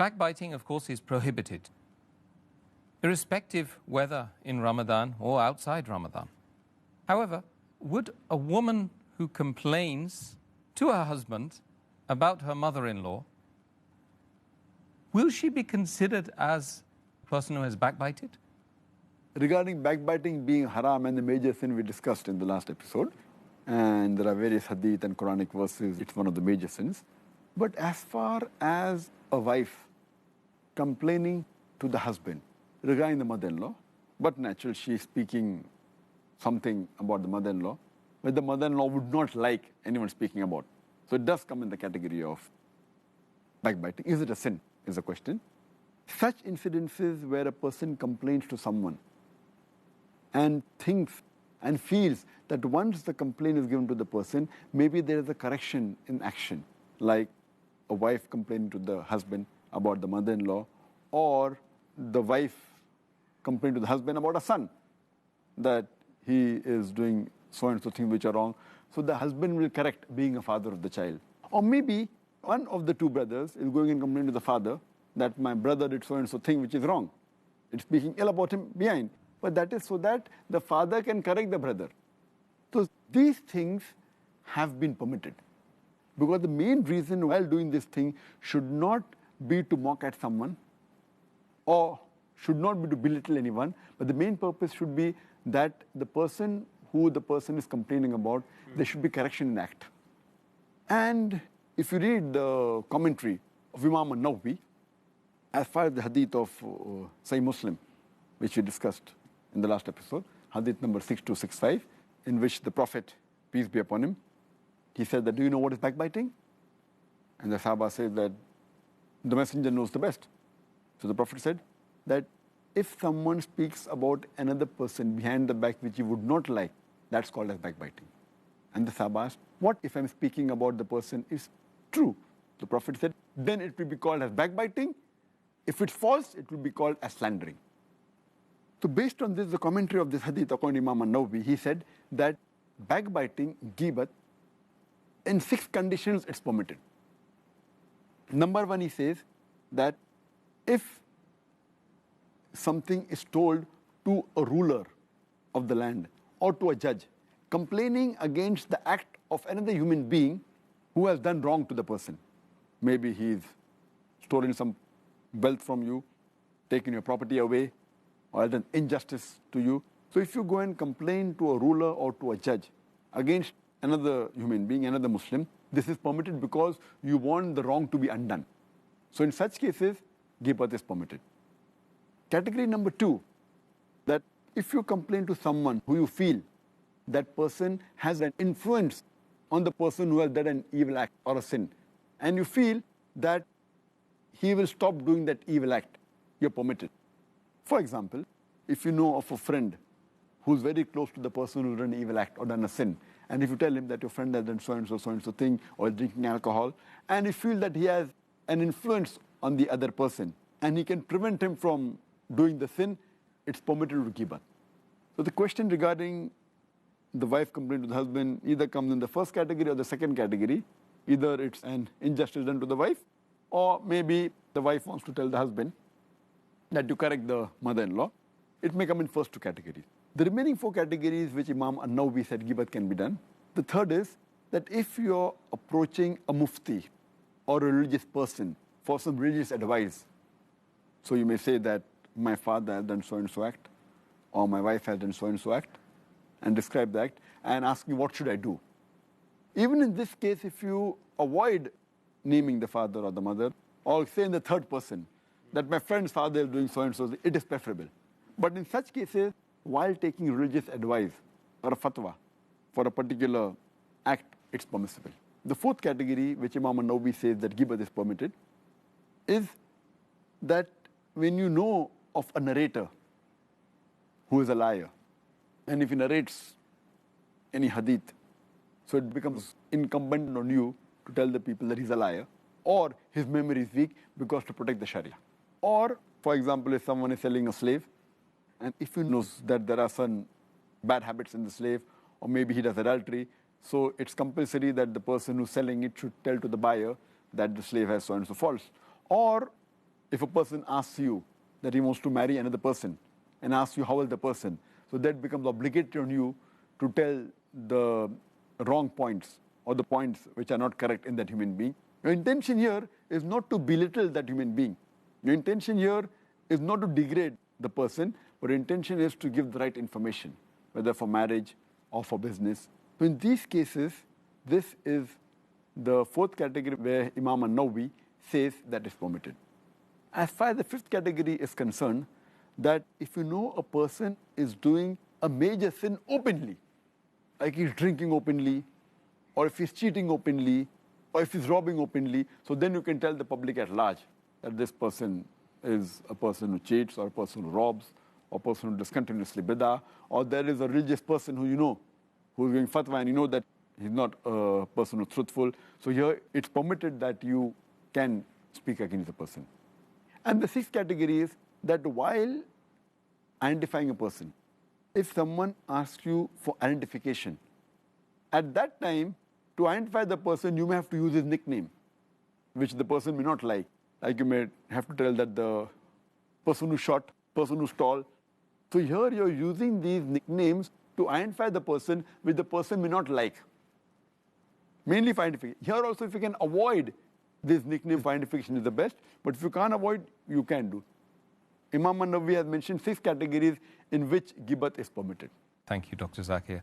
Backbiting, of course, is prohibited, irrespective whether in Ramadan or outside Ramadan. However, would a woman who complains to her husband about her mother-in-law, will she be considered as a person who has backbited? Regarding backbiting being haram and the major sin we discussed in the last episode, and there are various hadith and Quranic verses, it's one of the major sins. But as far as a wife complaining to the husband regarding the mother-in-law, but naturally she is speaking something about the mother-in-law, but the mother-in-law would not like anyone speaking about. So it does come in the category of backbiting. Is it a sin, is the question. Such incidences where a person complains to someone and thinks and feels that once the complaint is given to the person, maybe there is a correction in action, like a wife complaining to the husband about the mother-in-law, or the wife complaining to the husband about a son, that he is doing so and so things which are wrong. So the husband will correct, being a father of the child. Or maybe one of the two brothers is going and complaining to the father that my brother did so and so thing which is wrong. It's speaking ill about him behind. But that is so that the father can correct the brother. So these things have been permitted. Because the main reason while doing this thing should not be to mock at someone or should not be to belittle anyone, but the main purpose should be that the person who the person is complaining about, there should be correction in act. And if you read the commentary of Imam an-Nawawi, as far as the hadith of Sahih Muslim, which we discussed in the last episode, hadith number 6265, in which the Prophet, peace be upon him, he said that, do you know what is backbiting? And the Sahaba said that the messenger knows the best. So the Prophet said that if someone speaks about another person behind the back which he would not like, that's called as backbiting. And the Sahaba asked, what if I'm speaking about the person is true? The Prophet said, then it will be called as backbiting. If it's false, it will be called as slandering. So based on this, the commentary of this hadith, according to Imam an-Nawawi, he said that backbiting, ghibat, in 6 conditions it's permitted. Number 1, he says that if something is told to a ruler of the land or to a judge, complaining against the act of another human being who has done wrong to the person. Maybe he's stolen some wealth from you, taken your property away, or done injustice to you. So if you go and complain to a ruler or to a judge against another human being, another Muslim, this is permitted because you want the wrong to be undone. So in such cases, ghibat is permitted. Category number 2, that if you complain to someone who you feel that person has an influence on the person who has done an evil act or a sin, and you feel that he will stop doing that evil act, you're permitted. For example, if you know of a friend who's very close to the person who's done an evil act or done a sin, and if you tell him that your friend has done so and so thing, or is drinking alcohol, and you feel that he has an influence on the other person, and he can prevent him from doing the sin, it's permitted to ghibat. So the question regarding the wife complaining to the husband either comes in the first category or the second category. Either it's an injustice done to the wife, or maybe the wife wants to tell the husband that you correct the mother-in-law. It may come in first 2 categories. The remaining 4 categories which Imam an-Nawawi said ghibat can be done. The third is that if you're approaching a mufti or a religious person for some religious advice, so you may say that my father has done so and so act, or my wife has done so and so act, and describe the act, and ask me what should I do. Even in this case, if you avoid naming the father or the mother, or say in the third person that my friend's father is doing so and so, it is preferable. But in such cases, while taking religious advice or a fatwa for a particular act, it's permissible. The 4th category, which Imam an-Nawawi says that ghibat is permitted, is that when you know of a narrator who is a liar, and if he narrates any hadith, so it becomes incumbent on you to tell the people that he's a liar, or his memory is weak, because to protect the Sharia. Or, for example, if someone is selling a slave, and if he knows that there are some bad habits in the slave, or maybe he does adultery, so it's compulsory that the person who's selling it should tell to the buyer that the slave has so and so faults. Or if a person asks you that he wants to marry another person and asks you how is the person, so that becomes obligatory on you to tell the wrong points or the points which are not correct in that human being. Your intention here is not to belittle that human being. Your intention here is not to degrade the person, but your intention is to give the right information, whether for marriage or for business. So in these cases, this is the fourth category where Imam An-Nawawi says that is permitted. As far as the fifth category is concerned, that if you know a person is doing a major sin openly, like he's drinking openly, or if he's cheating openly, or if he's robbing openly, so then you can tell the public at large that this person is a person who cheats, or a person who robs, or a person who does continuously bid'ah, or there is a religious person who you know, who is giving fatwa, and you know that he's not a person who's truthful. So here it's permitted that you can speak against the person. And the sixth category is that while identifying a person, if someone asks you for identification, at that time, to identify the person, you may have to use his nickname, which the person may not like. Like you may have to tell that the person who shot, person who's tall. So here you're using these nicknames to identify the person which the person may not like. Mainly for identification. Here also, if you can avoid this nickname for identification is the best, but if you can't avoid, you can do. Imam An-Nawawi has mentioned 6 categories in which ghibat is permitted. Thank you, Dr. Zakir.